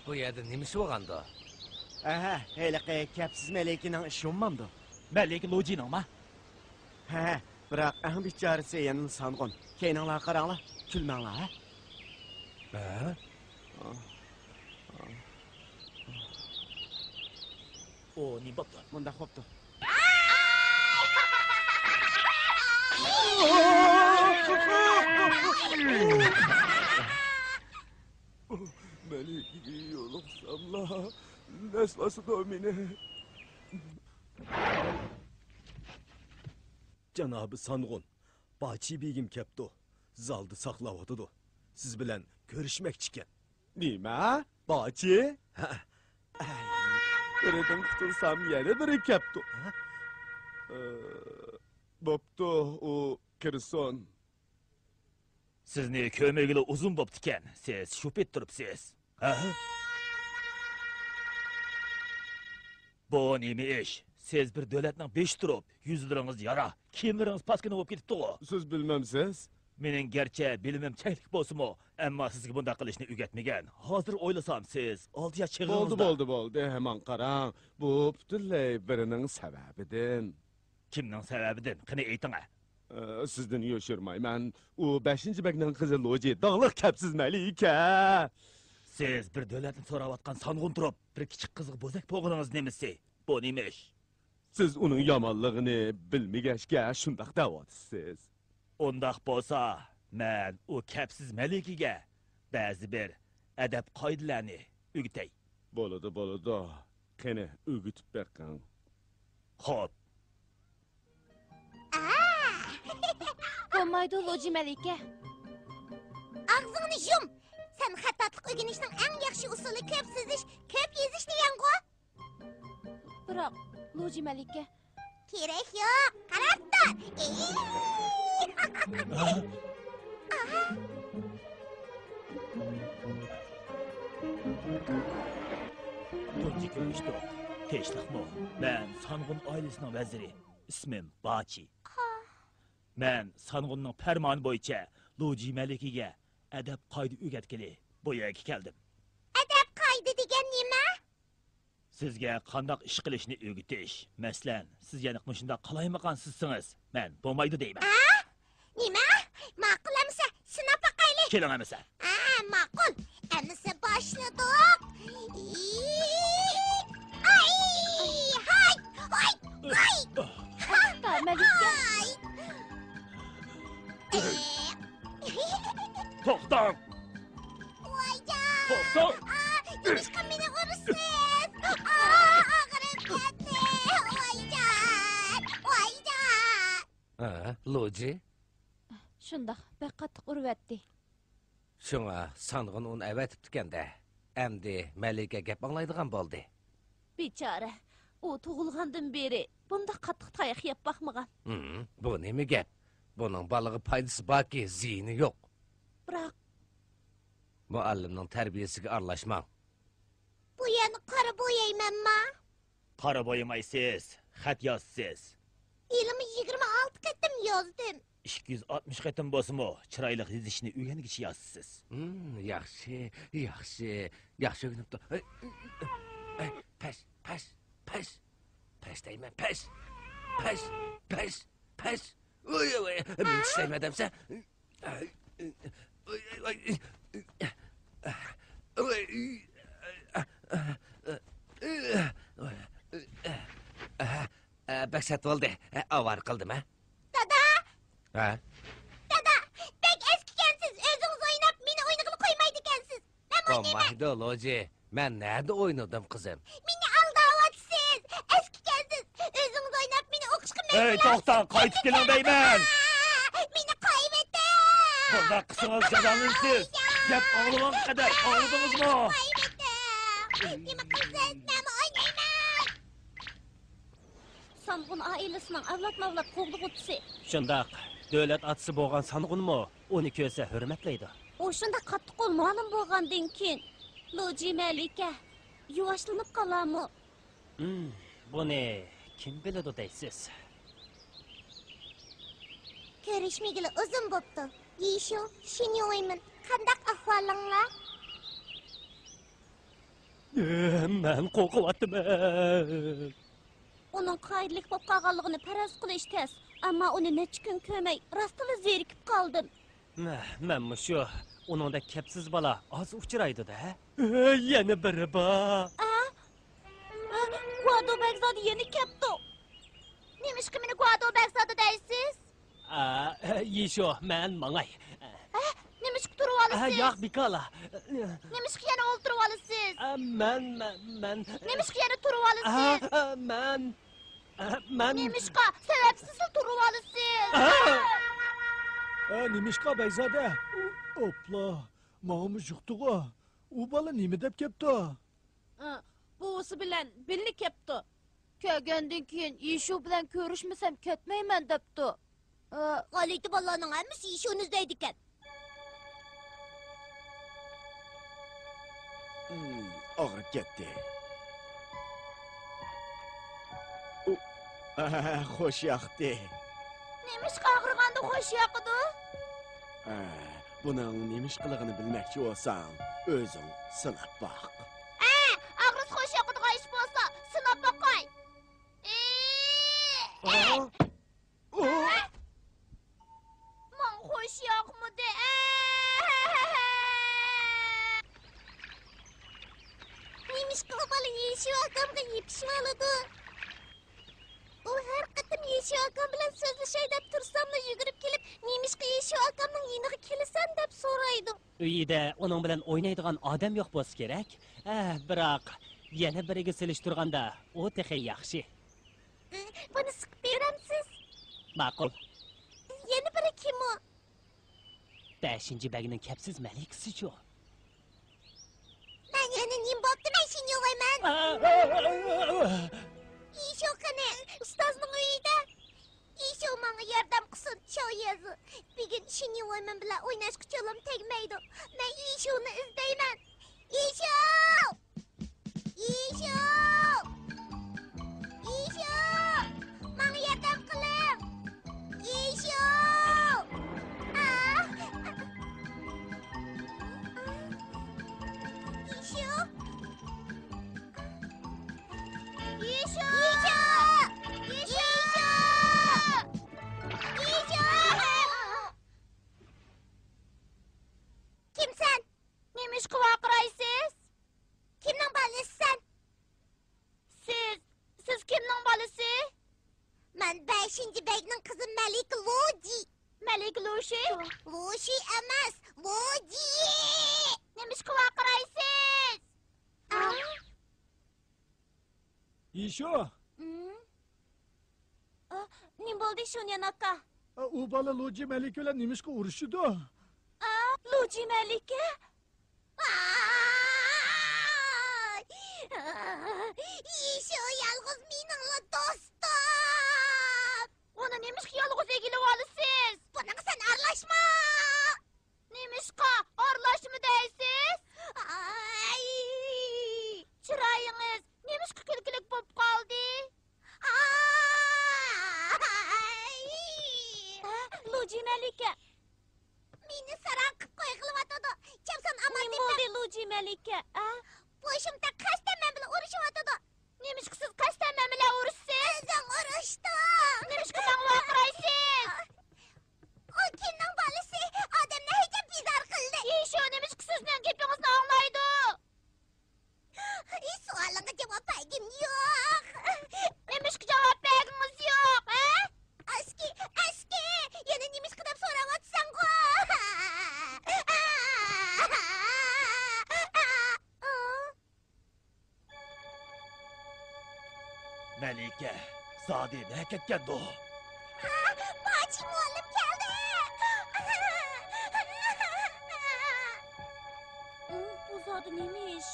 Bu yerda nima ish bo'lgandi? Aha, heliqi kapsiz melekining ishi bo'lmamdi. Melek Loji'ningmi? Ha, biroq ahim bichorasi yana sanqon. Keyninglar qaranglar, kulmanglar, ha? Ha? O, ne bo'pti? Bunda xo'pti. Melikiga yo'liqsamla, naslasida meni. Janobi Sanğun, Bachi begim kepti. Zalda saqlab siz bilan ko'rishmoqchi ekan. Nima? Bachi? Biridan qutulsam yana biri kepti. Bo'pti, u kirson. Sizni ko'magili uzun bo'pti ekan. Siz shupet turibsiz. Ha? Bu nima ish? Siz bir davlatning 5 turib, yuzlaringiz yara, kiyimlaringiz paskina bo'lib ketibdi-ku. Siz bilmamsiz? Mening garchi bilimim cheklik bo'lsa-mu, ammo sizga bunday qilishni o'rgatmagan. Hozir o'ylasam siz 6 yosh chig'ingizda. Bo'ldi, hemen qarang. Bu butunlay birining sababidan. Kimning sababidan? Qani ayting. Sizdan yo'shirmayman. U 5-bekning qizi Loji, dog'liq kapsiz malika. Siz bir davlatni so'rayotgan Sanğun turib, bir kichik qizga bo'zak bo'g'iningiz nemisi? Bu nima ish? Siz uning yomonligini bilmagachga shundaq da'votsiz. Undaq bo'lsa, men u kapsiz malikiga ba'zi bir adab qoidalarni o'rgatay. Bo'ladi. Qani o'rgatib berqin. Xo'p. Bo'lmaydi, Loji malika. Og'zingni yum. Sen xatotlik o'rganishning eng yaxshi usuli ko'p so'zish, ko'p yozish degan-ku. Biroq Loji malika kerak yo'q. Qarab tur. Tunji ko'rishdi. Tinchlikmi? Men Sanğun oilasining vaziri. Ismim Bachi. Men Sanğunning farmoni bo'yicha Loji malikiga adab qoida o'rgatgili bu yerga keldim. Adab qoida degan nima? Sizga qandoq ish qilishni o'rgatish. Masalan, siz yana shunda qalaymagan sizsiniz. Men bo'lmaydi deyman. Nima? Ma'qul amsa, sinab baqaylik. Keling amsa. Ma'qul. Amsa boshladik. Ay! Hay! Malika. To'xtang. Voyjon. To'xtang. Nima meni ursiz? Og'rib ketdi. Voyjon. Ha, Loji? Shundoq, bir qattiq urvatdi. Shunga Sanğun uni avatibdi-kanda. Endi malika gap anglaydigan bo'ldi. Bechora, u tug'ilgandan beri bunda qattiq tayoq yeb baxmagan. Bu nima gap? Buning balig'i foydasi borki, ziyini yo'q. Biroq Muallimning tarbiyasiga aralashmang. boyaymanma. Qara boyamaysiz, xat yozsiz. Elimi 26 qatim yozdim. 260 qatim bo'lsa-mu, chiroyli yozishni o'rgangichi yozsiz. Yaxshi, yaxshi. Yaxshi o'rganibdi. Pas. Pas deyman, pas. Oy, men tishlaymadimsa. Baksat bo'ldi. Avar qildim, ha? Dada, Ha? dada, bek eskikansiz. O'zingiz o'ynab, meni o'ynag'ili qo'ymaydi ekansiz. Men o'ynayman. Olmaydi, Loji. Men nerede oynadim qizim? Meni aldayapsiz. Eskikansiz. O'zingiz o'ynab, meni o'qishga Ey, to'xta, qaytib keling deyman. Meni qo'yibdi. Bunda qismingiz jazonsiz. Gap og'ilgan qadar og'ildingizmi? Nima qilsiz? Nima o'ynayman? Samgun ailesining avlat-mavlat qo'g'liqutisi. Shundaq, davlat atisi bo'lgan Sanğunmu, uni ko'rsa hurmatlaydi. O shunda qattiq qo'l ma'lum bo'lgandan keyin Loji Malika yuvashlanib qolarmi? Buni kim biladi deysiz? Ko'rishmagili uzun bo'pti. Yisho, shuni o'yman. Qandaq ahvolinglar? Men qo'rqyapman. Uning qayerlik bo'lib qolganligini faraz qilish tez, ammo uni necha kun ko'rmay rostila zerikib qoldim. Men shu uningda kapsiz bola oz uchraydi-da. Yana biri bor. Guado Begzodi yeni kapdi. Nimishqa meni Guado Begzodi deysiz? Yisho, men mangay. Nimishqa turib olasiz? Yo'q, bikola. Nimishqa yana o'ltirib olasiz? Men Nimishqa yana turib olasiz? men Nimishqa sababsiz turib olasiz? Nimishqa Beyzade? Opla, mağımı yıktığa. O bala nimi dep kepti? Buvisi bilan birlik kepti. Kelgandan keyin Yishu bilan ko'rishmasam ketmayman debdi. G'alati bolaning hammasi ishonizda ekan. Ağrıp ketdi. Xo'sh yoqdi. Nimishqa og'rig'anda xo'sh yoqdi? Buning nemish qilig'ini bilmoqchi bo'lsang, o'zing sinab boq. Og'riq xo'sh yoqadigan ish bo'lsa, sinab boqay. Men xo'sh yoqmidi? Nimishqa bola Yeshu akamga yepishib oladi. U har qatim Yeshu akam bilan so'zlashay deb tursamda yugurib kelib, Nimishqa Yeshu akamning yeniga kelasan deb so'raydi. uyida uning bilan o'ynaydigan odam yo'q bo'lsa kerak. Biroq yana biriga selishtirganda u texi yaxshi. Buni siqib beramsiz? Ma'qul. Yana biri kim u? 5-bagning kapsiz malikasi-chu. Men yana nim bo'pti, men shuni yo'g'ayman. Yeshu qani, ustozning uyida. Yeshu menga yordam qilsin, cho'yezi. Bugun shuni yo'g'ayman bilan o'ynashga cho'lim tegmaydi. Men Yeshuni izlayman. Yeshu! Yeshu! Yeshu! Menga yordam qiling. Yeshu! Yeshu! Kimsan? Nimishqa vaqiraysiz? Kimning bolasisan? Siz kimning bolasi? Men 5-bagning qizi Malik Loji. Malik Loji? Loji emas, Loji. Nimishqa vaqiraysiz? Yisho, Nim bo'ldi shunyan aka? o bala Loji Melik bilan nimishqa urishidi? Loji Malika? Yeshu yolg'iz meningla do'stim. Uni nimishqa yolg'iz egilib olasiz? Bunaqa sen aralashma. Nimishqa aralashma deysiz? Chiroyingiz Melike, ha? Boşumda kasten men bilen uruşuvatıdı. Nemişki siz kasten men bilen uruşsiz? Özün uruştum. Nemişki bana vakıraysiz? O kimden balısı adamla hece bizar kıldı. Yeşo, nemişki sizden gepinizni anlaydı. Sualına cevap vergim yok. Nemişki cevap verginiz yok, ha? Eski. Yine neymiş kadar soravatsan ko. Melike, zadi ne ketkendi o? Bahçe muallim geldi. Bu zadı neymiş?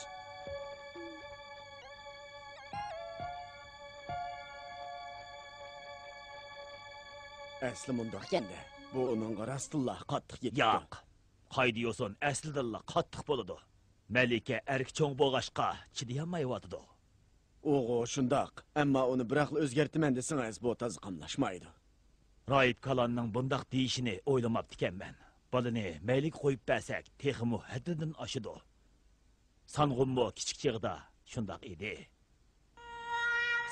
Aslı mundoq kende. Bu onun rastıllah qattiq yetdi. Yo'q. Qaydiyorsun, əslidilla qattiq boludu. Melike erk çoğ boğaşqa chidayolmayotidi. Oğu şundaq. Amma onu biraqla o'zgartiman desangiz bu taz qamlashmaydi. Raib Kalanning bundaq deyishini o'ylamabdikanman. Balini maylik qo'yib bersak, texmu haddidan oshidi. Sang'unmu kichik chig'ida shundaq edi.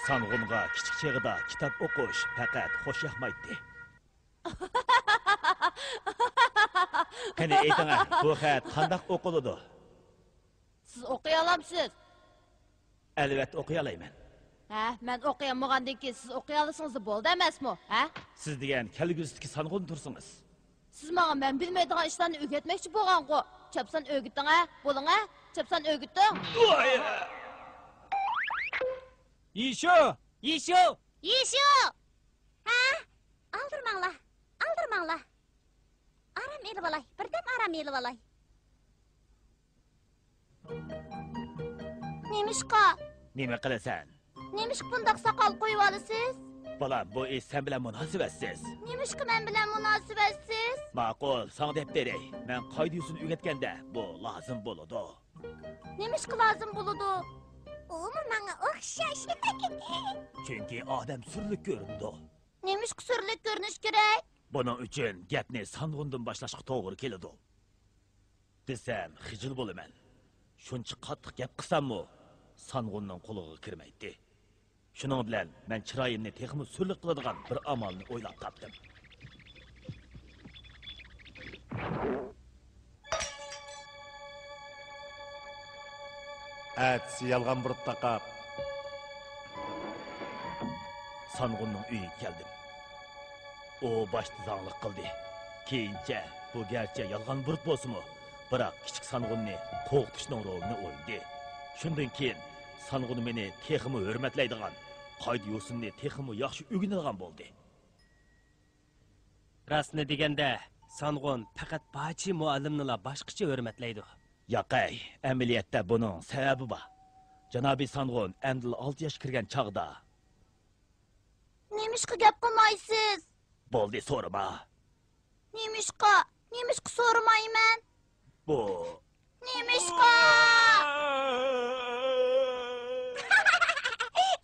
Sang'unga kichik chig'ida kitob o'qish faqat xo'sh yoqmaydi. Qani aytinglar, bu xat qandaq o'qiladi? Siz o'qiyalamsiz? Albatta o'qiy olayman. Ha, men o'qiyolmagandan keyin siz o'qiyalasınız bo'ldi emasmi, ha? Siz degan kelgusdagi Sang'un tursingiz. Siz menga men bilmaydigan ishlarni o'rgatmoqchi bo'lgan-ku. Chapsan o'rgitding, ha? Bo'ling, ha? Chapsan o'rgitding. Yeşo! Yeşo! Yeshu. Ha? Aldırmanglar. Aram elib olay. Birdam aram elib olay. Nemişqa? Nima qilasan? Nemişqa bundaq soqol qo'yib olasiz? Bolam, bu ish sen bilan munosabatsiz. Nemişqa men bilan munosabatsiz? Ma'qul, sana deb beray. Men qoidasini o'rgatganda bu lozim bo'ladi. Nemişqa lozim bo'ladi? Umi menga o'xshash. Chunki odam surlik ko'rindi. Nemişqa surlik ko'rinish kerak? Buning uchun gapni Sang'undan boshlashga to'g'ri keladi. Desam, xijil bo'laman. Shuncha qattiq gap qilsam-mu, Sang'unning qo'liga kirmaydi. Shuning bilan men chiroyimni texmi surlik qiladigan bir amalni o'ylab topdim. yalgan bir taqab. Sang'unning uyiga keldim. O başta zanglik qildi. Keyincha bu gerçi yalgan bir bo'lsa-mu, biroq kichik Sang'unni qo'rqitishning rolini o'ynadi. Shundan keyin Sang'un meni texmi hurmatlaydigan, qoida yo'sinni texmi yaxshi o'rganadigan bo'ldi. Rastni deganda, Sang'un faqat Bachi muallimnila boshqacha hurmatlaydi. Yo'qay, amaliyotda buning sababi bor. Janobi Sang'un endi 6 yosh kirgan chog'da Nemişqa gap qilmaysiz? bo'ldi, so'rama. Nemişqa so'ramayman. Bu Nemişqa!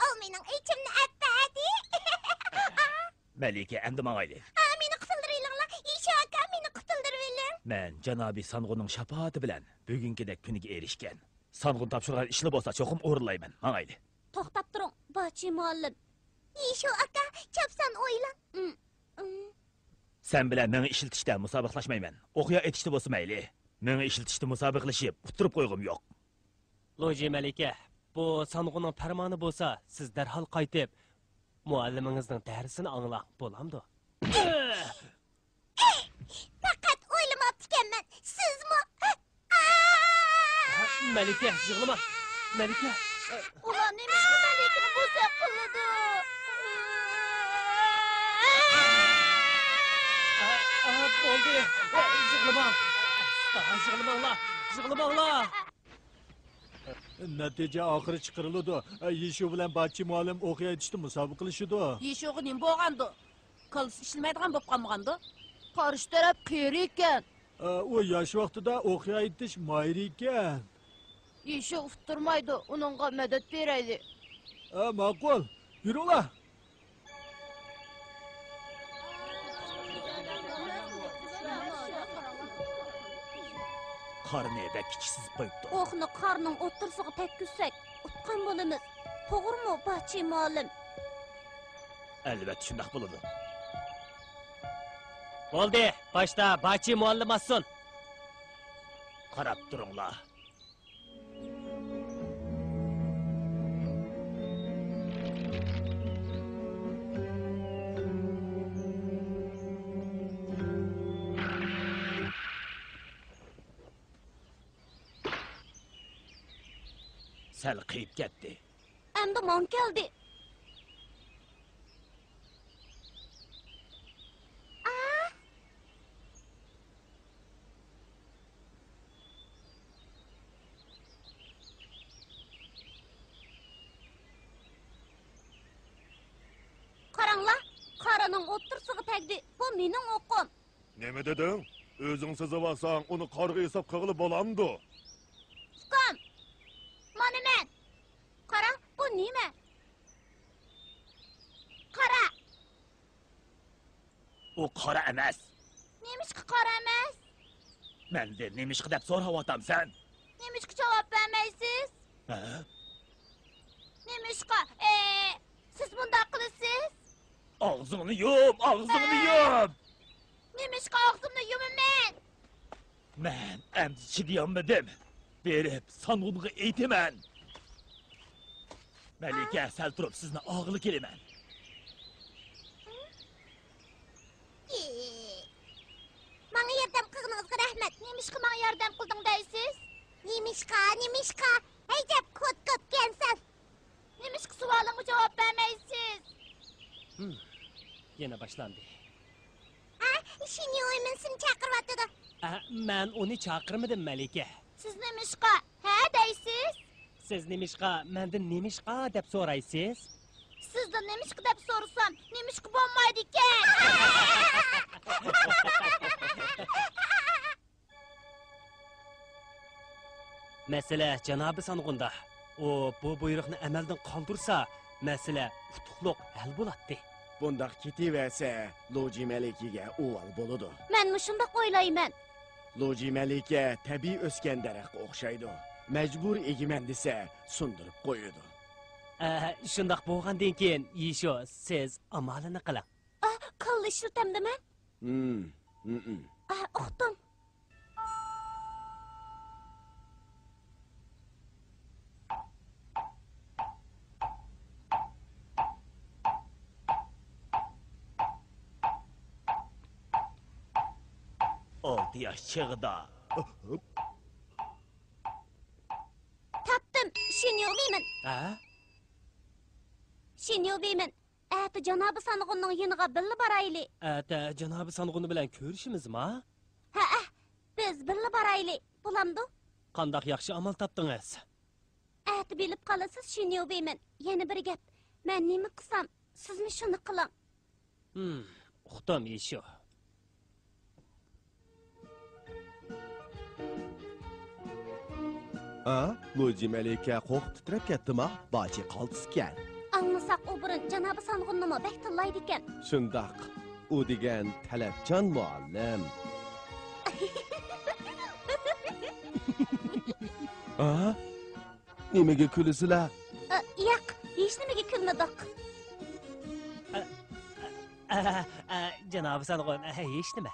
O mening ichimni attadi. Malika endi mangayli. Meni qutuldiringlar. Yeshu aka meni qutuldiring. Men janobi Sang'unning shafoati bilan bugünkidek kuniga erishgan. Sang'un topshirgan ishni bo'lsa cho'qim o'rinlayman. Mangayli. To'xtab turing, Bachi muallim. Yeshu aka, chapsan o'ylan. Sen bilan meni ishiltishda musobaqalashmayman. O'qiya etishda bo'lsa mayli. Meni ishiltishda musobaqalashib, utirib qo'yg'im yo'q. Loji Malika, bu Sang'unning farmoni bo'lsa, siz darhol qaytib muallimingizning darsini anglang, bo'lamdi? Faqat o'ylamabdikanman. Sizmi? Malika, yig'lama. Malika. Ular nemişqa Malikani bo'saq qiladi? Bo'ldi. Yig'lamanglar. Natija oxiri chiqariladi. Yeshu bilan Bachi muallim o'qiy aytishdi, musobaqa qilishdi. Yeshuga nima bo'lgandi? Qo'ls ishlamaydigan bo'lib qolmagandi? Qarish taraf qiyri ekan. U yosh vaqtida o'qiy aytish mayr ekan. Yeshu ufturmaydi, uningga madad berayli. Ma'qul. Yuringlar. Qarni bek kichsiz qo'yibdi. Oqni qarning o'ttirsig'i tekkizsak, utqan bo'lamiz. To'g'rimi, Bachi muallim? Albatta shunday bo'ladi. Bo'ldi, boshda Bachi muallim olsin. Qarab turinglar. Sal qiyib ketdi. Endi mon keldi. Qaranglar, qaraning o'ttirsig'i tegdi. Bu mening o'qim. Nima deding? O'zing sizavalsang, uni qorga hesab qilib bo'lamdi. Uqam. Mana men. Qara, bu nima? Qara. U qora emas. Nemishqa qara emas? Menda nemishqa deb so'rayapman sen. Nemishqa javob bermaysiz? Ha? Nemishqa? Siz bunday qilasiz? Og'zingni yum, og'zingni yum. Nemishqa og'zimni yumaman? Men endi chidayolmadim. Berib, sanğunga aytaman. Malika, sal turib sizni og'ili kelaman. Menga yordam qilganingizga rahmat. Nemishqa menga yordam qilding deysiz? Nemishqa. Haydab kot kelsin. Nemishqa savolimga javob bermaysiz? Yana boshlandi. Shini o'ymin seni chaqiryapti. Men uni chaqirmadim, Malika. Siz nemishqa? Ha deysiz? Siz nemishqa, mendan nemishqa deb so'raysiz? Sizdan nemishqa deb so'rasam, nemishqa bo'lmaydi ekan. Masala janobi sanğunda. O bu buyruqni amaldan qoldirsa, masala utuqliq hal bo'ladi. Bundaq ketiverse, Loji Malikiga uval bo'ladi. Men shunday o'ylayman. Loji Malika tabiiy o'sgan daraxtga o'xshaydi. Majbur egiman desa, sundirib qo'yadi. Shundoq bo'lgandan keyin, Yisho, siz amalini qiling. Qo'lni ishlatamdimi? Uqdim. Olti yaş çığda. Tapdim. Shini o'ylayman. Shini o'ylayman. Ati janobi sanğunning yiniga birga borayli. Janobi sanğuni bilan ko'rishimizmi? Ha, biz birga borayli. Bo'lamdi? Qandoq yaxshi amal topdingiz? Ati bilib qolasiz, shini o'ylayman. Yana bir gap. Men nima qilsam, sizmi shuni qiling. Uqdim, Yisho. Loji Malika qo'q titrab ketdimi? Bachi qoltiskan. Anlasak o burun janobi sanğunnimi bek tillaydi ekan. Shundoq. U degan talabchan muallim. Nimaga kulasizlar? Yo'q, hech nimaga kulmadik. Janobi sanğun, hech nima.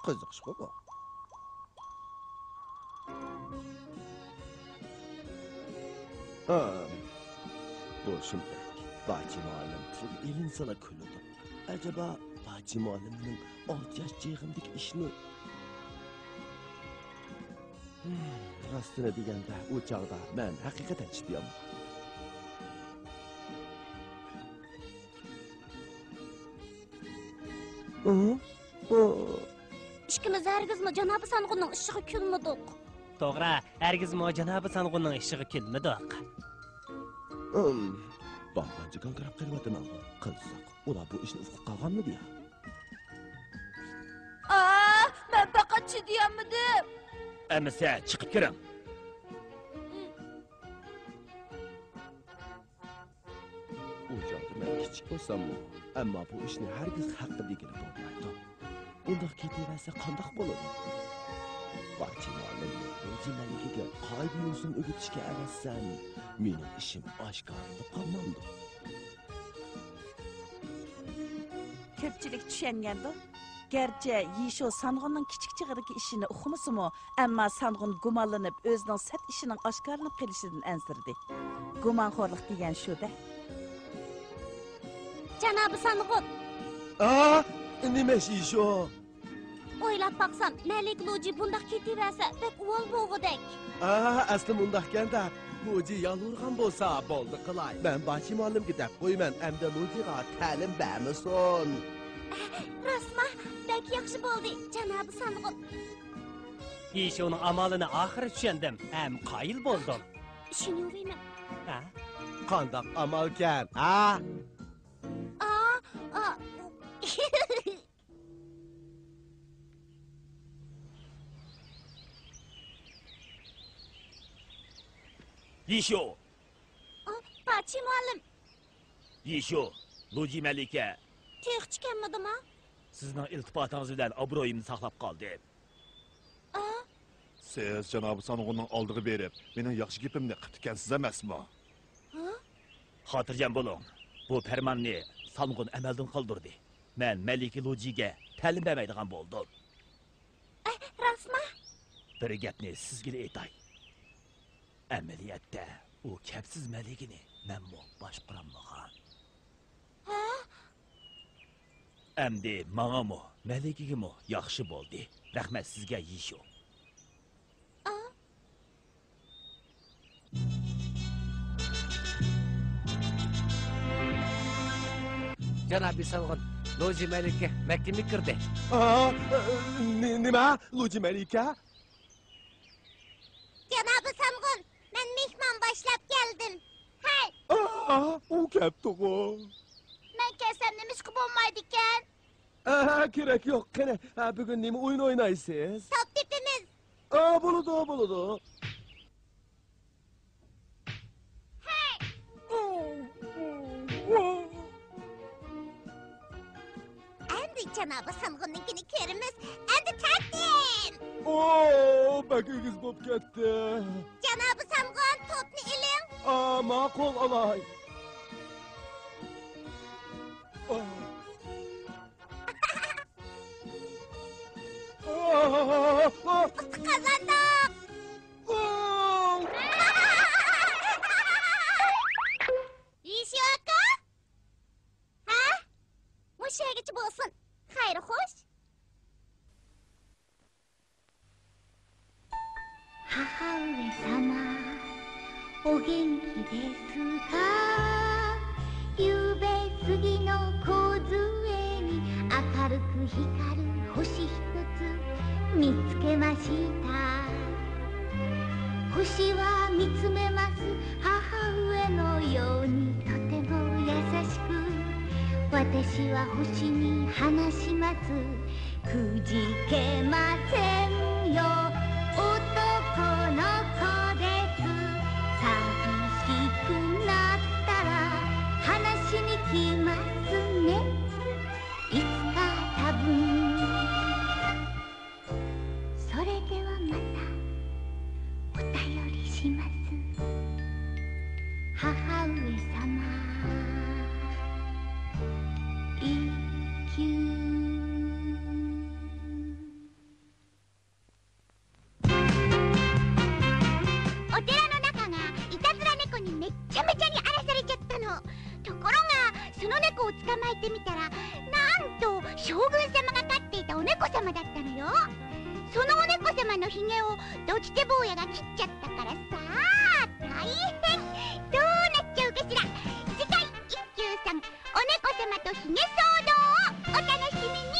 Qiziqish bu. Boşumbek, Bachi muallim turib elin sana kuladi. Acaba Bachi muallimning 6 yosh chig'indek ishni rostini deganda u chog'da men haqiqatan chidayman. İkimiz hargizmi janobi sanğunning ishiga kulmadik. To'g'ri, hargizmi janobi sanğunning ishiga kulmadik. Bağlancı qanqirab qilmadim ama qilsak, ular bu ishni ufq qilganmidi ya? Ben faqat chidayolmadim. Emese chiqib kiring. U joyda men kichik bo'lsam, ammo bu ishni hargiz haqqi degani bo'lmaydi. undaq ketaversa qandaq bo'ladi? Bahçe muallimni Loji Malikiga qayda yo'sin o'gitishga arassan, mening ishim oshkorlanib qolmamdi. Ko'pchilik tushungandi. Gerçi Yisho Sang'unning kichik chig'idagi ishini uqmasimi, ammo Sang'un gumonlanib o'zining sat ishining oshkorlanib kelishidan ansirdi. Gumonxo'rlik degan shu-da. Janobi Sang'un. Nima Yisho? O'ylab baqsam, Malik Loji bundaq ketaversa, bek uvol bo'g'idek. Aslim undaqganda, Loji yalurgan bo'lsa, bo'ldi qilay. Men Bahçe muallimga deb qo'yman, hamda Lojiga ta'lim bermasin. Rasma, bek yaxshi bo'ldi, janobi Sang'un. Yishoning amalini oxiri tushundim. Ham qoyil bo'ldim. Tushunaveyman. Ha? Qandaq amalkan, Yisho, Bahçe muallim, Yisho, Loji Malika, tex chikanmidimi? sizning iltifotingiz bilan obro'yimni saqlab qoldim. Siz janobi Sanğunning oldiga berib, mening yaxshi gapimni qilibkansiz emasmi? Xotirjam bo'ling. Bu farmonni Sanğun amaldan qoldirdi. Men Malika Lojiga ta'lim bermaydigan bo'ldim. Rasma? Bir gapni sizga aytay. Amaliyotda u kapsiz Malikini menmo boshqarolmagan. Endi mangamo, Malikigimi yaxshi bo'ldi. Rahmat sizga Yisho. Janobi Sanğun, Loji Malika maktabga kirdi. Nima? Loji Malika? Janobi Sang'un, men mehmon boshlab keldim. Hey, U kapti-ku. men kelsam nima ish bo'lmaydi ekan? Kerak yo'q. Qani, bugun nima o'yin o'ynaysiz? Top tepimiz. Bo'ladi. Hey, endi janobi Sang'unnikini ko'ramiz. Endi takdim. Bakingiz bo'lib ketdi. Janobi Sang'un, topni iling. Ma'qul olay. Qazandik. Yisho aka? Ha? Mushagacha bo'lsin. Xayr, xo'sh.母上お元気ですかゆうべ杉の梢に明るく光る星一つ見つけました星は見つめます母上のようにとても優しく私は星に話しますくじけませんよ男の子です寂しくなったら話しに来ますねいつか多分それではまたお便りします母上様一休お寺の中がいたずら猫にめっちゃめちゃに荒らされちゃったの。ところがその猫を捕まえてみたら、なんと将軍様が飼っていたお猫様だったのよ。そのお猫様のひげをどちて坊やが切っちゃったからさ、大変。どうなっちゃうかしら。次回一休さんお猫様とひげ騒動をお楽しみに。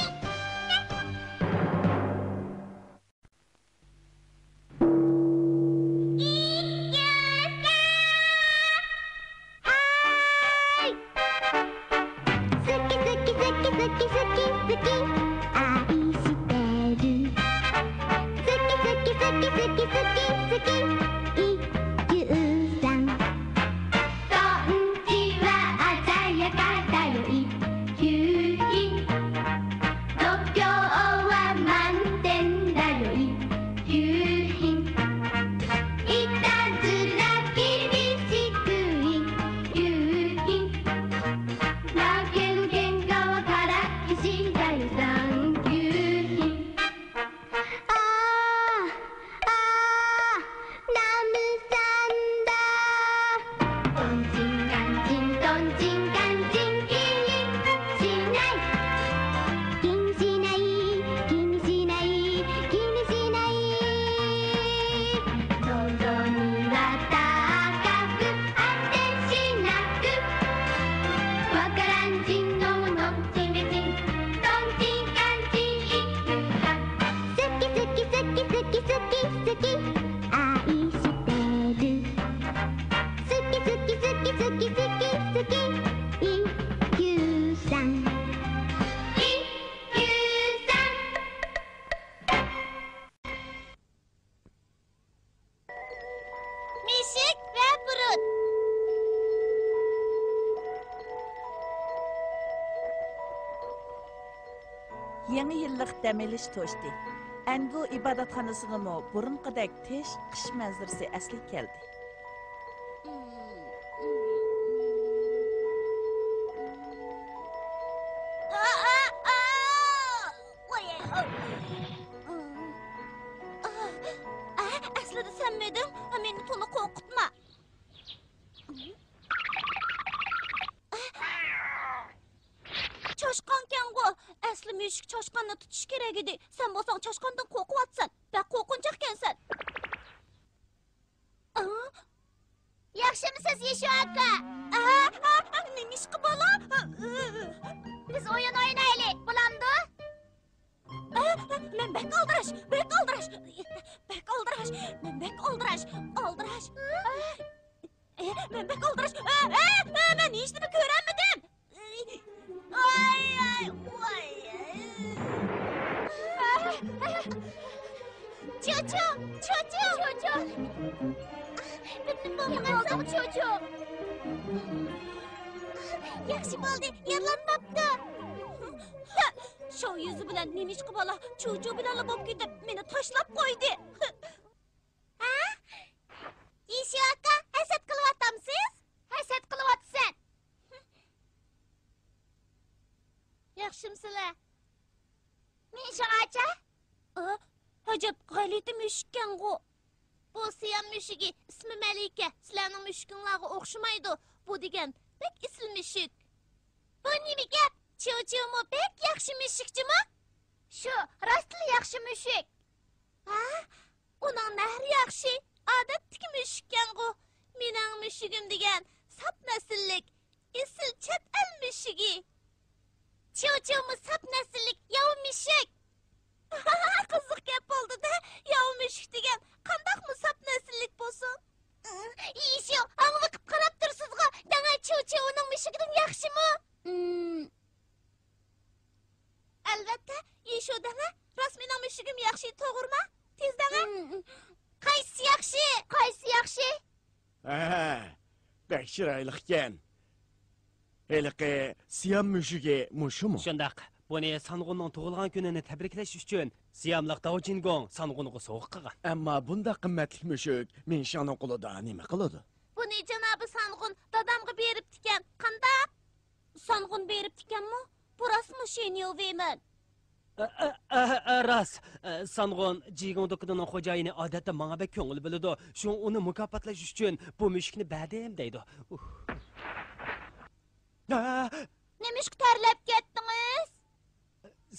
東京好き愛してる好き好き好き好き好き好き一休さん一休さんMishik ve Brut. Yangi yillik dam olish to'shdi. Angu ibodatxonasiga burunqidek tish qish manzarasi asli keldi. Aslida sen miydin? Meni to'la qo'rqitma. Choshqonkan-ku. Asli mushuk choshqonni tutish kerak edi. Sen bo'lsang choshqondan qo'rqyapsan. Bak qo'rqinchoq ekansan. Yaxshimisiz Yeshu aka? Nimishqi bola? Biz o'yin o'ynaylik, bo'lamdi? Men bek oldirash. Men bek oldirash. Men hech nima ko'rolmadim. Çocuğum. Bütün babamın çocuğum. Yaxshi bo'ldi, yig'lanmabdi. Shu yuzi bilan Nimishqi bola cho'chib bilan bo'lib ketib, meni tashlab qo'ydi. Ha? Yeshu aka, hasad qilyapsiz? Hasad qilyapsan. Yaxshimisilar? Misha acha? Ajab, g'alati mushukkan-ku. Bu siyam mushugi, ismi Malika. Sizlarning mushukinglarga o'xshamaydi. Bu degan bek isl mushuk. Bu nima gap? Cho'chimi bek yaxshi mushukchimi? Shu, rostli yaxshi mushuk. Ha? Uning nahri yaxshi. Odatdagi mushukkan-ku. Mening mushugim degan sap nasllik, isl chet el mushugi. Cho'chimi sap nasllik yov mushuk. Qiziq gap bo'ldi-da. Yov mushuk degan qandaq sap nasllik bo'lsin? Yeshu, anga qilib qarab tursiz-ku. Danga cho'chi uning mushugidan yaxshimi? Albatta, Yeshu danga, rost mening mushugim yaxshi, to'g'rimi? Tez danga. Qaysi yaxshi? Bek chiroyli ekan. Heliqi siyam mushugi mushumu? Shundaq. Buni Sanğunning tug'ilgan kunini tabriklash uchun Siyamliq Daojingong Sanğunga sovg'a qilgan. Ammo bunda qimmatli mushuk Minshaning qo'lida nima qiladi? Buni janobi Sanğun dadamga beribdi-kan. Qandaq? Sanğun beribdi-kanmi? Bu rostmi Shenyoveyman? Ras, Sanğun Jigong do'konining xo'jayini odatda menga bek ko'ngil biladi. Shu uni mukofotlash uchun bu mushukni berdim deydi. Nimishqi tarlab ketdingiz?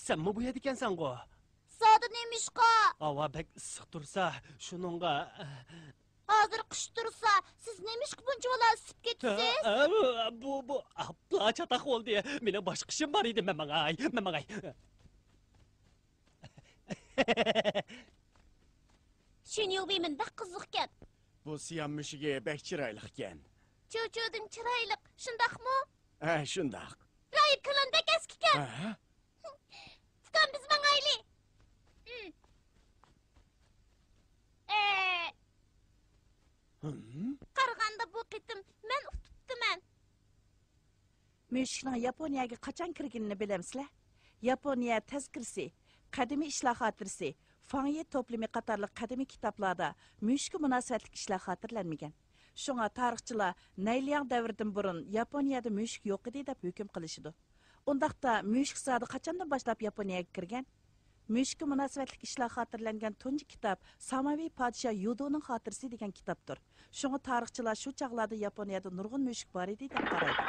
Senmi bu yerda ekansan-ku? Soda Nimishqi. Havo bek issiq tursa, shuningga Hozir qish tursa, siz Nimishqi bunchalar isib ketdingiz? Bu abla chataq bo'ldi. Meni boshqa ishim bor edi, mamag'ay. Shenyoveyman bak qiziq ekan. Bu siyam mushugi bek chiroyli ekan. Cho'cho'din chiroyli, shundaqmi? Shundaq. Rayib kalan bek eski ekan. Tukan biz mangayli. Qaraganda bu qitim men utibdiman. Mushukning Yaponiyaga qachon kirganini bilamsizlar? Yaponiya tazkirasi, qadimiy islohotlarsi, Fangye to'plami qatorli qadimiy kitoblarda mushukka munosabatli ishlar xotirlanmagan. Shunga tarixchilar Nayliang davridan burun Yaponiyada mushuk yo'q edi deb hukm qilishdi. Undaqda mushuk zodi qachondan boshlab Yaponiyaga kirgan? Mushukka munosabatli ishlar xotirlangan tunji kitob Samaviy podsho Yudoning xotirasi degan kitobdir. Shunga tarixchilar shu chaqlarda Yaponiyada nurg'un mushuk bor edi deb qaraydi.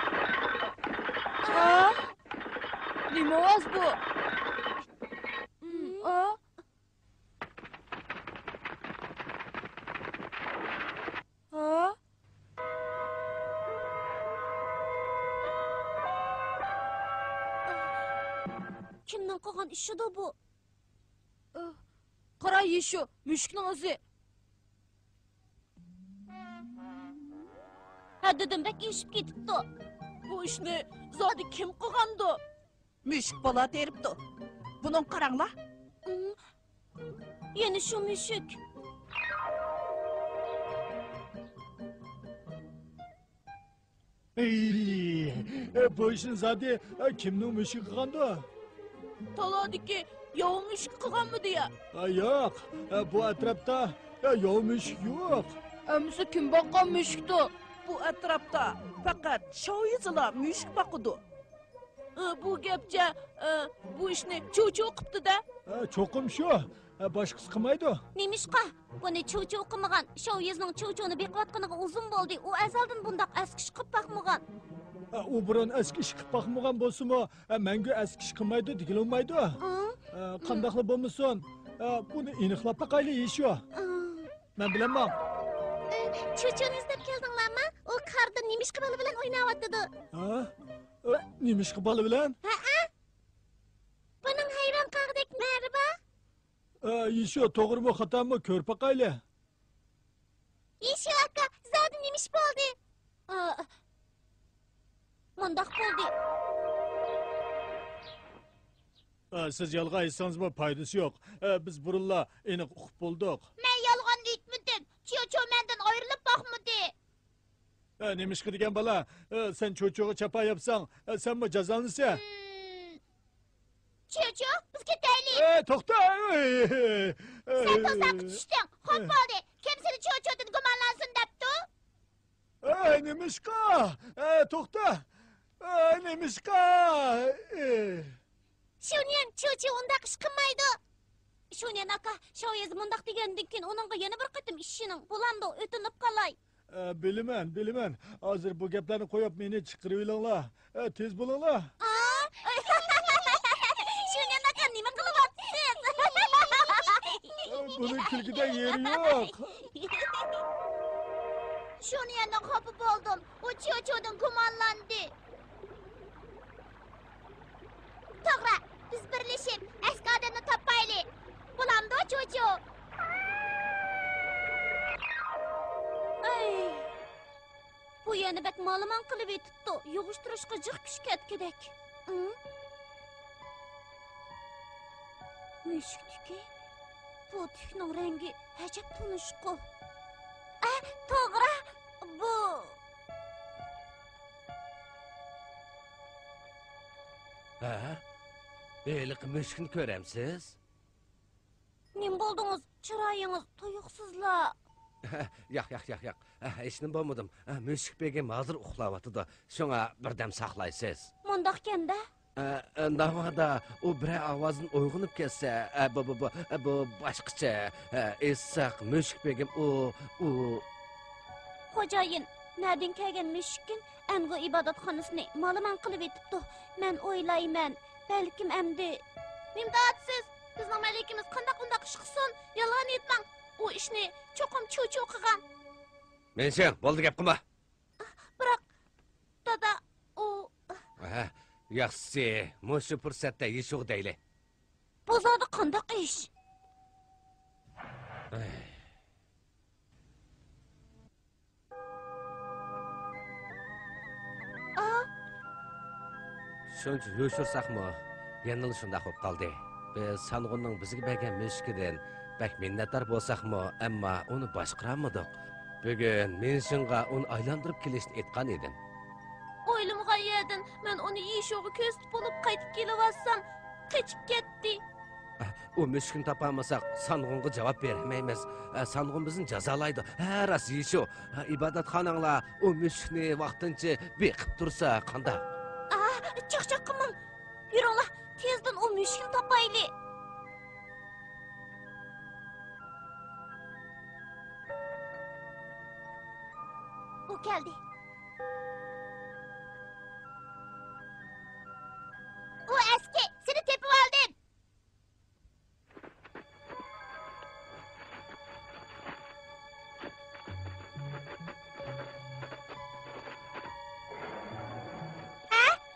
Nima ovoz bu? Kimning qilgan ishi bu? Qara Yeshu, mushukning o'zi Haddidan bek eshib ketibdi. Bu ishni zodi kim qilgandi? Müşk bola deripdi. Bunun qaranglar. Yana shu mushuk. Bu işin zaten kimning mushuk qilgandi? Taladiki yov mushuk qilganmidi ya? Yo'q, bu atrofda yov mushuk yo'q. Amsa kim boqqan mushukdi? Bu atrofda faqat shoyizlar müşk boqidi. Bu gapcha bu ishni cho'choq qilibdi-da. Cho'qim shu. Boshqasi qilmaydi. Nemishqa? Buni cho'choq qilmagan. Shoyizning cho'choqni beqiyotganiga uzun bo'ldi. U azaldan bundaq askish qilib baqmagan. U burun eski ish qilib baqmagan bo'lsa-mu, menga eski ish qilmaydi degilmaydi. Qandaqli bo'lmasin, buni aniqlab baqayli isho. Men bilaman. Cho'choqni izlab keldinglarmi? U qarda nemishqa bola bilan o'ynayotdi. Nemishqa bola bilan? Buning hayron qag'dek nari bor? Isho to'g'rimi, xatomi ko'rib baqayli. Isho aka, zodi nemish bo'ldi? Mundaq bo'ldi. Siz yolg'on aytsangiz-mu foydasi yo'q. Biz burunla aniq uqib bo'ldik. Men yolg'on aytmadim. Cho'choq mendan ayrilib boqmadi. Nemishqa degan bola, sen cho'choqqa chapa yapsang, senmi jazolanasan? Cho'choq, biz ketaylik. To'xta! Sen tozaq tushding. Xo'p bo'ldi. Kim seni cho'choqdan gumonlansin debdi? Nemishqa! To'xta! Nemishqa! Shunyan cho'choq undaq ish qilmaydi. Shunyan aka, shoyiz mundaq degandan keyin uningga yana bir qatim ishining bo'landi, o'tinib qolay. Bilaman. Hozir bu gaplarni qo'yib meni chiqirib olinglar. Tez bo'linglar. Shunyan aka, nima qilyapsiz? Buni kulgida yeri yo'q. Shunyandan xafa bo'ldim. U cho'choqdan gumonlandi. To'g'ri, biz birlashib askadani topaylik. Bo'lamdi cho'choq. Bu yana bak ma'lumot qilib etibdi. Yig'ishtirishga jiq kuch ketgidek. Mushukniki. Bu tukning rangi ajab tunishqu. To'g'ri, bu Beylik mushukni ko'ramsiz? Nim bo'ldingiz? Chiroyingiz tuyuqsizlar. Yo'q. Hech nima bo'lmadim. Mushuk begim hozir uxlayotdi. Shunga birdam saqlaysiz. Mundaq kenda? Navada u bir ovozini uyg'onib ketsa, bu boshqacha. Esaq mushuk begim u Xo'jayin, nereden kelgan mushukkin angu ibodatxonasini ma'lumot qilib etibdi. Men o'ylayman, balkim endi imdodsiz bizning malikimiz qandaq ish qilsin, yolg'on aytmang. U ishni cho'qim cho'choq qilgan. Mensen, bo'ldi gap qilma. Biroq dada u yaxshi, mushu fursatda yeshuq deyli. Bu zodi qandaq ish? Shuncha yo'shirsaqmi, yanil shunday bo'lib qoldi. Biz Sang'unning bizga bergan mushkidan bak minnatdor bo'lsaqmi, ammo uni boshqaramadik. Bugun men shunga uni aylantirib kelishni aytgan edim. O'ylimga yedim, men uni yeshugi ko'z bo'lib qaytib kelayotsam, qochib ketdi. U mushukni topamasak, Sang'unga javob bermaymiz. Sang'un bizni jazolaydi. Ras yeshu, ibodatxonanglar u mushukni vaqtincha beqib tursa qanday? Chiq qilmang. Yuringlar, tezdan u mushukni topaylik. U keldi. U eski, seni tepib oldim.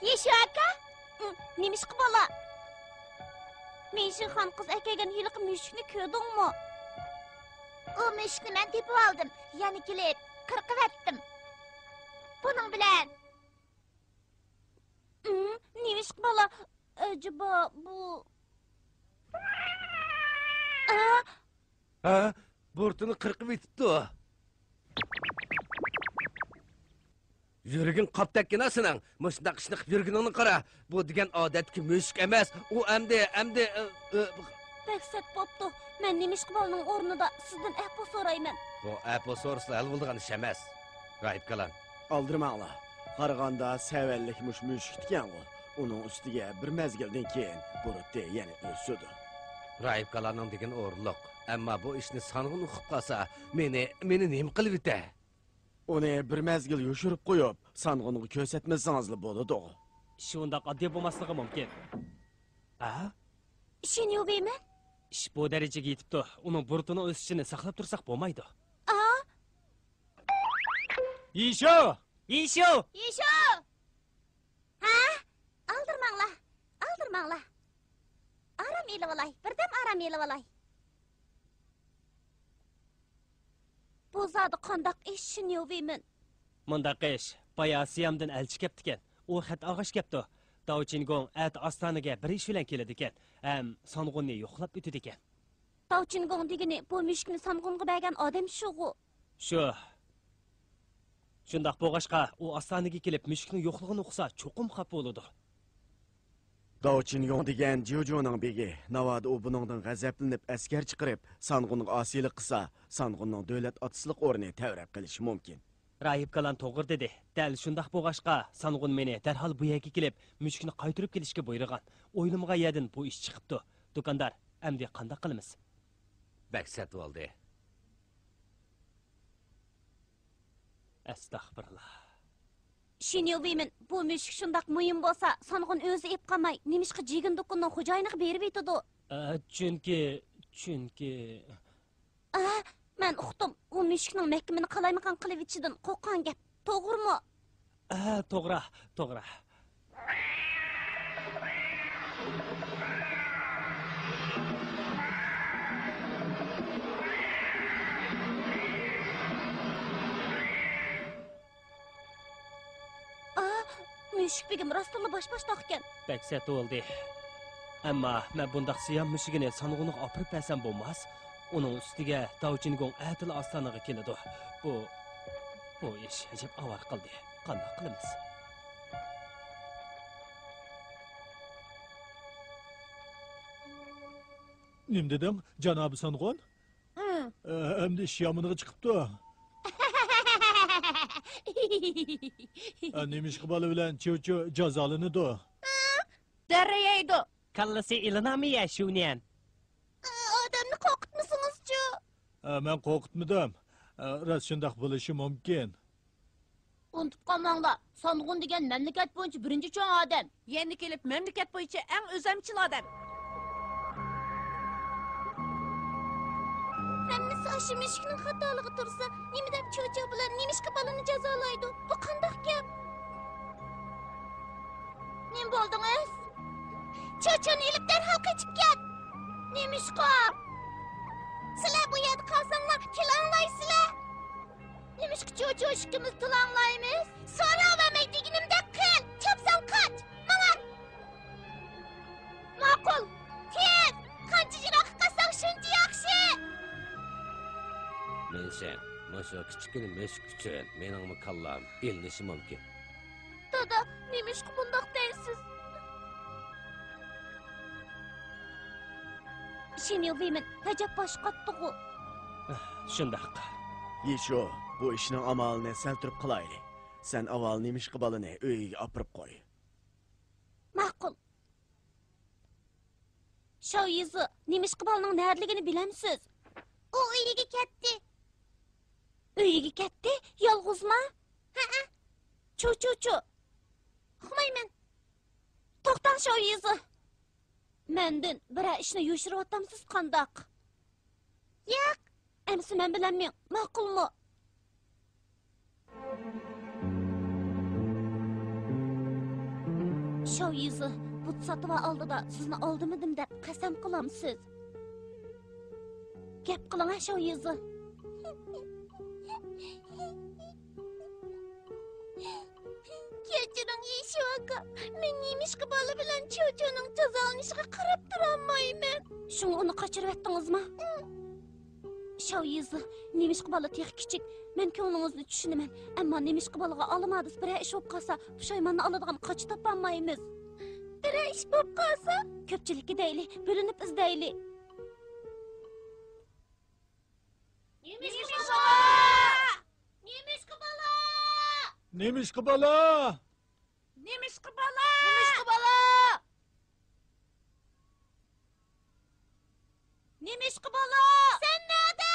Yeshu aka? Nemishqa bola? Men shu xon qiz akagan yiliq mushukni ko'rdingmi? U mushukni men tepib oldim. Yani kelib, qirqib etdim. Bunun bilen. Neymiş bala? Acaba bu... Ha, burtunu kırkıp itipti o. Yürgün kaptak yinasının, müşündak işini qip yürgününü qara. Bu degen adetki müşük emas, o emdi... Bəksət boptu. Mən Neymiş balının ornunda sizden əppo sorayman. Bu Apple sorusla el bulduğun iş emas. Rahip kalan. Aldırmaqla. Qarğanda səvəllikmiş müşkitken o. Onun üstüge bir mezgilden keyin buruttu yani ösüdü. Rahip kalanın degen orluk. Ama bu işini sanğın uqib qalsa, meni nem qilib ite? Onu bir mezgil yoşurup koyup, sanğını kösetmezseniz boludu o. Şundaq addiy bo'lmasligi mumkin. İşini yuvayman? Ish bu darajaga yetibdi. Uning burtini o'sishini saqlab tursak bo'lmaydi. Yisho! Yisho! Yisho! Ha? Aldırmangla. Aram elib olay. Birdam aram elib olay. Bu zodi qandaq ish shuni yuvayman. Mundaq ish baya Siyamdan elchi kepti ekan. U xat og'ish kepti. Davchingong at Ostonaga bir ish bilan keladi ekan. Ham Song'unni yo'qlab o'tadi ekan. Davchingong degani bu mushukni Song'unga bergan odam shu-ku. Shu. Shundaq bo'lg'ashqa u Ostonaga kelib mushukni yo'qligini uqsa cho'qim xafa bo'ladi. Davchingon degan Jojo'ning begi, navada u buningdan g'azablanib askar chiqarib, sanğının asiylik qilsa, sanğının davlat atislik o'rni tavrab qilishi mumkin. Rahib Kalan to'g'ri dedi. Dal shundaq bo'lg'ashqa Song'un meni darhol bu yerga kelib, mushukni qaytirib kelishga buyurgan. O'ylimga yadin bu ish chiqibdi. Do'kondor, endi qanday qilamiz? Baksat bo'ldi. Astagfirullah. Shuni yuvayman. Bu mushuk shundaq muhim bo'lsa, Song'un o'zi ep qolmay, nemishqa jigin do'konning xo'jayiniga berib etadi. Chunki Men uqdim. U mushukning mahkamani qalaymagan qilib ichidan qo'rqqan gap. To'g'rimi? To'g'ri. Mushuk begim rostla bosh-bosh ekan. Baksat bo'ldi. Ammo men bundaq Siyam mushugini Song'unga olib bersam bo'lmas. Uning ustiga Davchingong Atil Ostonaga keladi. Bu ish ajab avar qildi. Qanday qilamiz? Nim dedim, Janobi Song'un? Endi ish yomoniga chiqibdi. Nemish qibali bilan Cho'cho jazolanadi. Darayaydi. Kallasi ilinami ya shuniyan? Odamni qo'rqitmisingizchu? Men qo'rqitmadim. Rost shundoq bo'lishi mumkin. Unutib qolmanglar. Song'un degan mamlakat bo'yicha birinchi cho'ng odam. Endi kelib mamlakat bo'yicha eng o'zamchil odam. Hammasi shu mushukning xatoligi tursa, nima deb Cho'cho bilan Nemishqa balani jazolaydi? Bu qanday gap? Nim bo'ldingiz? Cho'choni ilib darhol qochib ket. Nemishqa. Sizlar bu yerda qolsanglar, kelanglaysizlar. Nemishqa Cho'cho ishimiz tilanglaymiz. So'ravamay deganimda qil. Chopsang qoch. Mana. Ma'qul. Tez. Qancha jiroq qilsang shuncha yaxshi. Men sen, mana kichkina mushuk uchun mening kallam ilinishi mumkin. Dada, nemishqa bundoq deysiz? Shuni yuvayman, ajab bosh qotdi-ku. Shundaq. Yisho, bu ishning amalini sal turib qilayli. Sen avval nemish qibalini uyiga opirib qo'y. Ma'qul. Shu yizi nemish qibalning nariligini bilamsiz? U uyiga ketdi. Uyiga ketdi? Yolg'izmi? Ha-ha. Cho'cho. Uxlayman. To'xtang shu yizi. Mendan bir ishni yoshiryapsiz qandoq? Yo'q. Amsi men bilan men ma'qulmi? Shu yizi but sotib oldida sizni oldimidim deb qasam qilamsiz. Gap qiling shu yizi. Kechiring Yeshu aka. Men Nemishka bola bilan Cho'cho'ning jazolanishiga qarab turolmayman. Şunu onu kaçırıp ettiniz-mi? Şav yüzü, Nemishka bola tex kichik. Men ko'nglingizni tushunaman. Ammo Nemishka bolaga olamadingiz. Bir ish bo'lib qolsa, pushaymonni oladigan qoch topolmaymiz. Bir ish bo'lib qolsa, ko'pchilikka deyli, bo'linib izdayli. Nemishka bola! Nemishka bola! Nemishka bola! Nemishka bola! Nemishka bola! Nemishka bola! Sen nerede?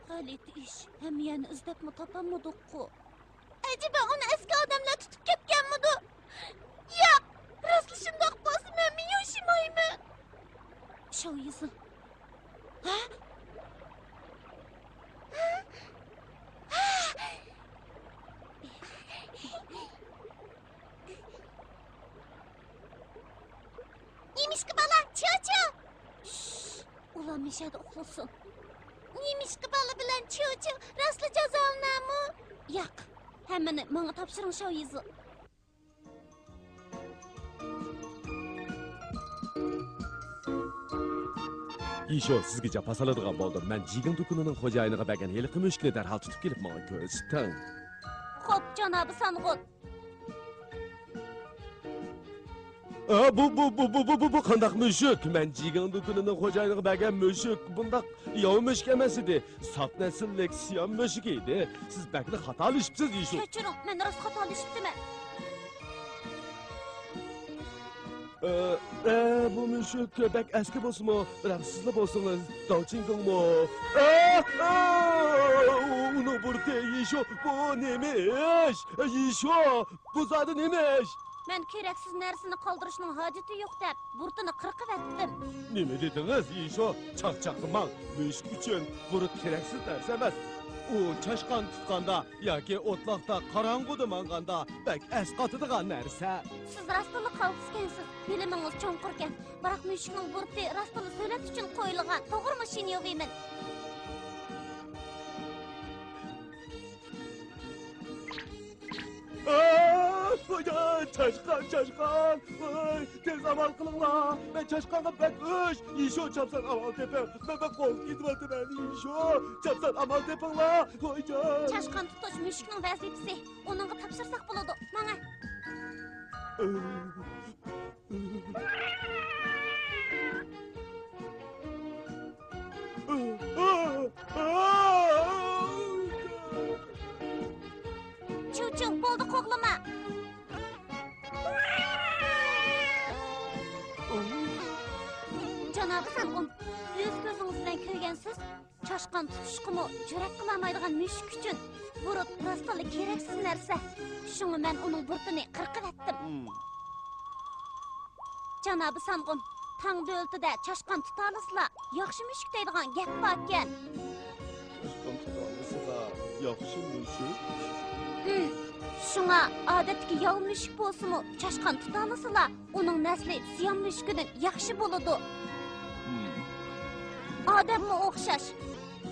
G'alit ish. Hem yani izlabmi topolmadik-ku. Acaba onu eski adamlar tutup ketganmidi? Yo'q, rostli shundoq bo'lsa men yo'shimayman. Şav yüzü. Ha? Nemishka bola, Cho'cho! Ulan mishada uxlasin. Nemishka bola bilan Cho'cho rostli jazolanami? Yo'q. Hammani menga topshiring Şav yüzü. Yisho, sizga japa soladigan bo'ldim. Men jigan dukunining xo'jayiniga bergan heliqi mushukni darhol tutib kelib menga ko'rsating. Xo'p, janobi Sang'un. Bu qandaq mushuk? Men jigan dukunining xo'jayiniga bergan mushuk bundaq yov mushuk emas edi. Saf nasllik siyam mushuk edi. Siz bakli xatolashibsiz, Yisho. Kechiring, men rost xatolashibdiman. Bu mushuk bak eski bo'lsinmi? Biroq sizlar bo'lsangiz, Dovchingongmi? Uni burdi, Yisho. Bu nemish? Yisho, bu zodi nemish? Men keraksiz narsani qoldirishning hojati yo'q deb burtini qirqib etdim. Nima dedingiz, Yisho? Chaqchaqmang. Mushuk uchun burut keraksiz narsa emas. U chashqon tutganda yoki o'tloqda qorong'uda manganda bak asqotadigan narsa. Siz rostini qaltiskansiz. Bilimingiz cho'nqirgan. Biroq mushukning burti rostini so'lat uchun qo'yilgan. To'g'rimi Shinyoviman? Chashqon. Voy, tez amal qilinglar. Men chashqonga bak ush. Yisho chapsan amal teping. Men qo'l ketibman, Yisho. Chapsan amal tepinglar. Voyjon. Chashqon tutish mushukning vazifasi. Uningga topshirsak bo'ladi. Menga. Cho'cho, bo'ldi qo'g'lama. Janobi Sang'un, o'z ko'zingizdan ko'rgansiz, chashqon tutishqimi jurat qilolmaydigan mushuk uchun burut rostali keraksiz narsa. Shunga men uning burtini qirqib etdim. Janobi Sang'un, tang döldida chashqon tutolsizlar, yaxshi mushuk deydigan gap bor ekan. Chashqon tutolsizlar, yaxshi mushuk? Şuna odatdagi yov mushuk bo'lsa-mu, chashqon tutolsizlar, uning nasli siyon mushukidan yaxshi bo'ladi. Odamga o'xshash.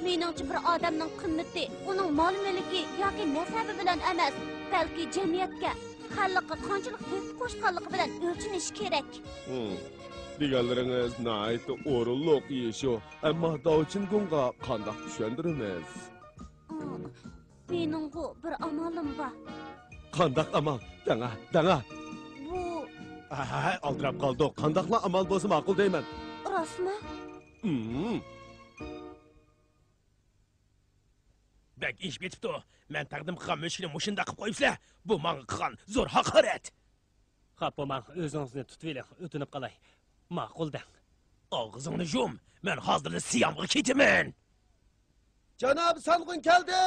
Meningcha bir odamning qimmati uning mol-mulki yoki nasabi bilan emas, balki jamiyatga, xalqqa qanchalik hurmat qo'shganligi bilan o'lchanish kerak. Deganlaringiz nihoyatda o'rinliq, Yisho. Ammo Dovchingongga qanday tushundiramiz? Mening bir amalim bor. Qandaq amal? Danga. Bu Aldirab qoldik. Qandaqla amal bo'lsa ma'qul deyman. Rostmi? Bak ish bitibdi. Men taqdim qilgan mushukni mushunda qilib qo'yibsizlar. Bu menga qilgan zo'r haqorat. Xo'p, men o'zingizni tutib oling, o'tinib qolay. Ma'qul deng. Og'zingni yum. Men hozir siyamga ketaman. Janob Sang'un keldi.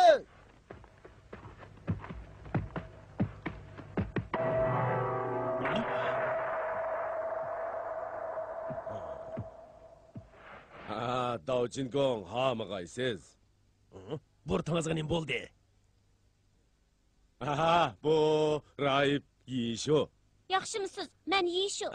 Dovchingong, hamag'aysiz. Burtingizga nima bo'ldi? Bu Raib Yisho. Yaxshimisiz? Men Yishu.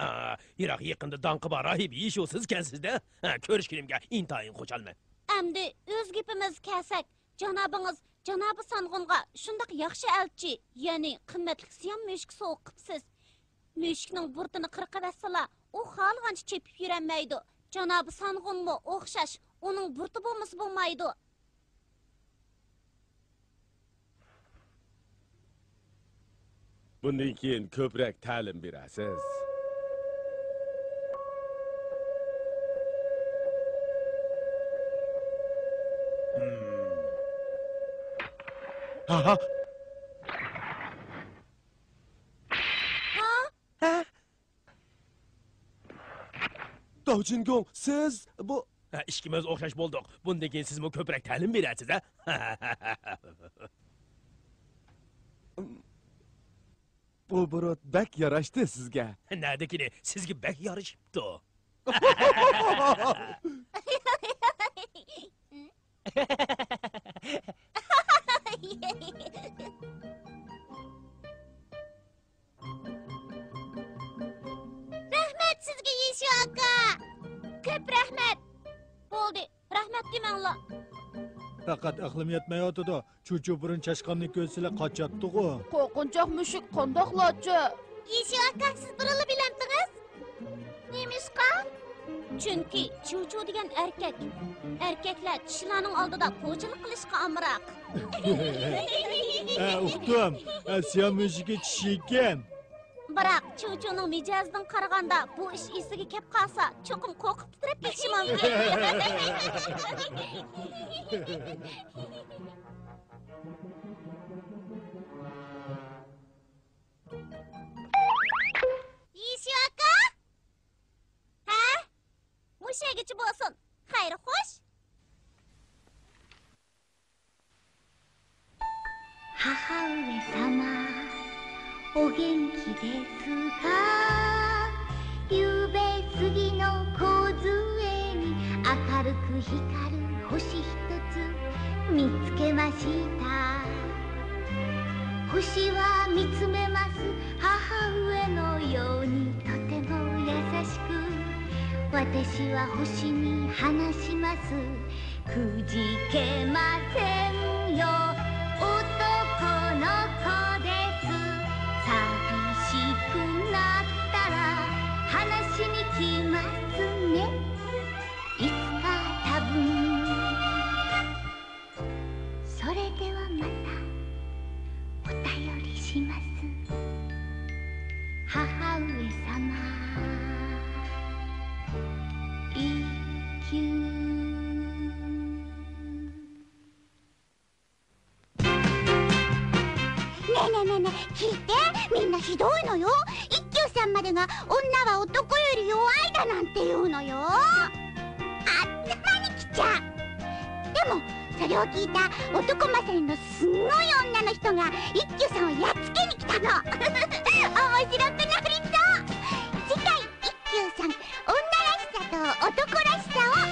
Yiroq yaqinda danqi bor rahib Yishu sizkansizda. Ko'rishganimga intayin xursandman. Endi o'z gapimiz kelsak, janobingiz janobi Sanğunga shundoq yaxshi elchi, ya'ni qimmatli siyam mushuk so'q qipsiz. Mushukning burtini qirqaversala, u xohlagancha chepib yurolmaydi. Janobi Sanğunmo o'xshash, uning burti bo'lmasa bo'lmaydi. Bundan keyin ko'proq ta'lim berasiz. Ha. Davjingong, siz bu Ishkimiz o'xshash bo'ldik. Bundan keyin sizmi ko'proq ta'lim berasiz, ha? bu burut bek yarashdi sizga. Nadikini sizga bak yarishibdi. Rahmat sizga Yishu aka. Ko'p rahmat. Bo'ldi, rahmat demanglar. Faqat aqlim yetmayotidi. Chuchu burun chashqanni ko'rsizlar qochatdi-ku. Qo'rqinchoq mushuk qandoqlarcha? Yishu aka, siz burilib bilamdingiz? Nemishqa? Chunki Chuchu degan erkak. Erkaklar kishilarning oldida po'chilik qilishga amroq. Uqdim. Siyam mushugi tishi ekan. Biroq Chuchuning mijozidan qaraganda bu ish esiga kelib qolsa, cho'qim qo'rqib titrab ketishi mumkin. Yishu aka? Ha? Mushagichi bo'lsin. Xayr, xo'sh. 母上様お元気ですかゆうべ杉の梢に明るく光る星一つ見つけました星は見つめます母上のようにとても優しく私は星に話しますくじけませんよ男の子です寂しくなったら話しに来ますねいつか多分それではまたお便りします母上様一休ねえ聞いてみんなひどいのよ一休さんまでが女は男より弱いだなんて言うのよあったまに来ちゃうでもそれを聞いた男勝りのすんごい女の人が一休さんをやっつけに来たの面白くなりそう次回一休さん女らしさと男らしさを